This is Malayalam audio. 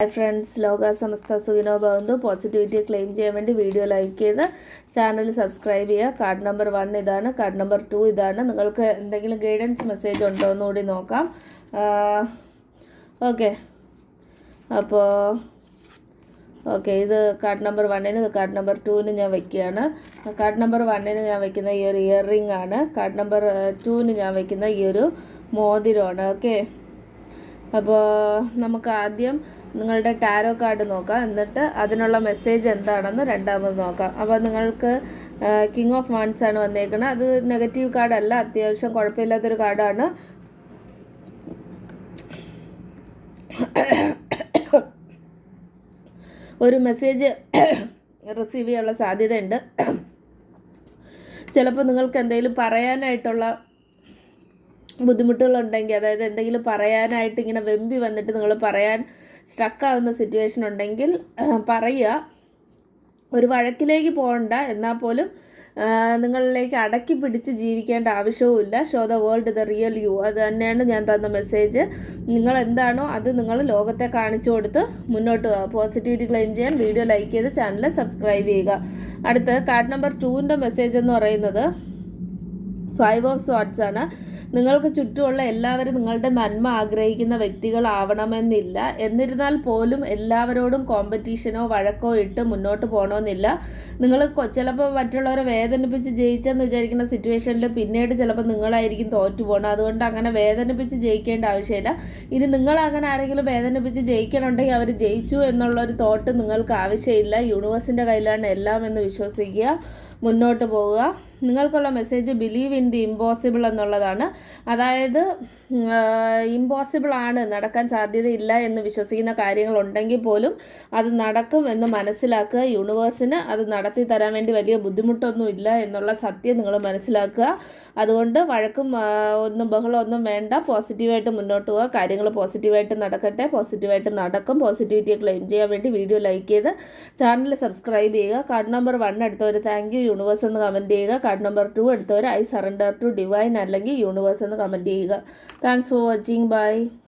ഹായ് ഫ്രണ്ട്സ്, ലോക സമസ്ത സുഖിനോ ഭവന്തു. പോസിറ്റിവിറ്റി ക്ലെയിം ചെയ്യാൻ വേണ്ടി വീഡിയോ ലൈക്ക് ചെയ്ത് ചാനൽ സബ്സ്ക്രൈബ് ചെയ്യുക. കാർഡ് നമ്പർ 1 ഇതാണ്, കാർഡ് നമ്പർ 2 ഇതാണ്. നിങ്ങൾക്ക് എന്തെങ്കിലും ഗൈഡൻസ് മെസ്സേജ് ഉണ്ടോ എന്നുകൂടി നോക്കാം. ഓക്കെ, അപ്പോൾ ഇത് കാർഡ് നമ്പർ 1-ന്, ഇത് കാർഡ് നമ്പർ 2-ന് ഞാൻ വയ്ക്കുകയാണ്. കാർഡ് നമ്പർ 1-ന് ഞാൻ വയ്ക്കുന്ന ഈ ഒരു ഇയർ റിംഗ് ആണ്. കാർഡ് നമ്പർ 2-ന് ഞാൻ വയ്ക്കുന്ന ഈ ഒരു മോതിരമാണ്. ഓക്കെ, അപ്പോൾ നമുക്ക് ആദ്യം നിങ്ങളുടെ ടാരോ കാർഡ് നോക്കാം, എന്നിട്ട് അതിനുള്ള മെസ്സേജ് എന്താണെന്ന് രണ്ടാമത് നോക്കാം. അപ്പോൾ നിങ്ങൾക്ക് കിങ് ഓഫ് വാൻഡ്സ് ആണ് വന്നേക്കുന്നത്. അത് നെഗറ്റീവ് കാർഡല്ല, അത്യാവശ്യം കുഴപ്പമില്ലാത്തൊരു കാർഡാണ്. ഒരു മെസ്സേജ് റിസീവ് ചെയ്യാനുള്ള സാധ്യതയുണ്ട്. ചിലപ്പോൾ നിങ്ങൾക്ക് എന്തെങ്കിലും പറയാനായിട്ടുള്ള ബുദ്ധിമുട്ടുകളുണ്ടെങ്കിൽ, അതായത് എന്തെങ്കിലും പറയാനായിട്ട് ഇങ്ങനെ വെമ്പി വന്നിട്ട് നിങ്ങൾ പറയാൻ സ്ട്രക്കാവുന്ന സിറ്റുവേഷൻ ഉണ്ടെങ്കിൽ പറയുക. ഒരു വഴക്കിലേക്ക് പോകണ്ട, എന്നാൽ പോലും നിങ്ങളിലേക്ക് അടക്കി പിടിച്ച് ജീവിക്കേണ്ട ആവശ്യവുമില്ല. Show the world the real you, അത് തന്നെയാണ് ഞാൻ തന്ന മെസ്സേജ്. നിങ്ങൾ എന്താണോ അത് നിങ്ങൾ ലോകത്തെ കാണിച്ചു കൊടുത്ത് മുന്നോട്ട് പോകുക. പോസിറ്റിവിറ്റി ക്ലെയിം ചെയ്യാൻ വീഡിയോ ലൈക്ക് ചെയ്ത് ചാനൽ സബ്സ്ക്രൈബ് ചെയ്യുക. അടുത്ത് കാർഡ് നമ്പർ 2-ൻ്റെ മെസ്സേജ് എന്ന് പറയുന്നത് 5 ഓഫ് സ്വാർഡ്സ് ആണ്. നിങ്ങൾക്ക് ചുറ്റുമുള്ള എല്ലാവരും നിങ്ങളുടെ നന്മ ആഗ്രഹിക്കുന്ന വ്യക്തികളാവണമെന്നില്ല. എന്നിരുന്നാൽ പോലും എല്ലാവരോടും കോമ്പറ്റീഷനോ വഴക്കോ ഇട്ട് മുന്നോട്ട് പോകണമെന്നില്ല. നിങ്ങൾ ചിലപ്പോൾ മറ്റുള്ളവരെ വേദനിപ്പിച്ച് ജയിച്ചെന്ന് വിചാരിക്കുന്ന സിറ്റുവേഷനിൽ പിന്നീട് ചിലപ്പോൾ നിങ്ങളായിരിക്കും തോറ്റു പോകണം. അതുകൊണ്ട് അങ്ങനെ വേദനിപ്പിച്ച് ജയിക്കേണ്ട ആവശ്യമില്ല. ഇനി നിങ്ങളങ്ങനെ ആരെങ്കിലും വേദനിപ്പിച്ച് ജയിക്കണമെങ്കിൽ അവർ ജയിച്ചു എന്നുള്ളൊരു തോട്ട് നിങ്ങൾക്ക് ആവശ്യമില്ല. യൂണിവേഴ്സിൻ്റെ കയ്യിലാണ് എല്ലാം എന്ന് വിശ്വസിക്കുക, മുന്നോട്ട് പോവുക. നിങ്ങൾക്കുള്ള message believe in the impossible എന്നുള്ളതാണ്. അതായത് ഇമ്പോസിബിൾ ആണ്, നടക്കാൻ സാധ്യതയില്ല എന്ന് വിശ്വസിക്കുന്ന കാര്യങ്ങളുണ്ടെങ്കിൽ പോലും അത് നടക്കും എന്ന് മനസ്സിലാക്കുക. യൂണിവേഴ്സിന് അത് നടത്തി തരാൻ വേണ്ടി വലിയ ബുദ്ധിമുട്ടൊന്നുമില്ല എന്നുള്ള സത്യം നിങ്ങൾ മനസ്സിലാക്കുക. അതുകൊണ്ട് വഴക്കും ബഹളമൊന്നും വേണ്ട, പോസിറ്റീവായിട്ട് മുന്നോട്ട് പോവുക. കാര്യങ്ങൾ പോസിറ്റീവായിട്ട് നടക്കട്ടെ, പോസിറ്റീവായിട്ട് നടക്കും. പോസിറ്റിവിറ്റിയെ ക്ലെയിം ചെയ്യാൻ വേണ്ടി വീഡിയോ ലൈക്ക് ചെയ്ത് ചാനൽ സബ്സ്ക്രൈബ് ചെയ്യുക. കാർഡ് നമ്പർ 1 എടുത്തവർ താങ്ക് യു യൂണിവേഴ്സ് എന്ന് കമൻറ്റ് ചെയ്യുക. കാർഡ് നമ്പർ 2 എടുത്തവർ ഐ സറണ്ടർ ടു ഡിവൈൻ അല്ലെങ്കിൽ യൂണിവേഴ്സ് എന്ന് കമൻറ്റ് ചെയ്യുക. Thanks for watching. ബൈ.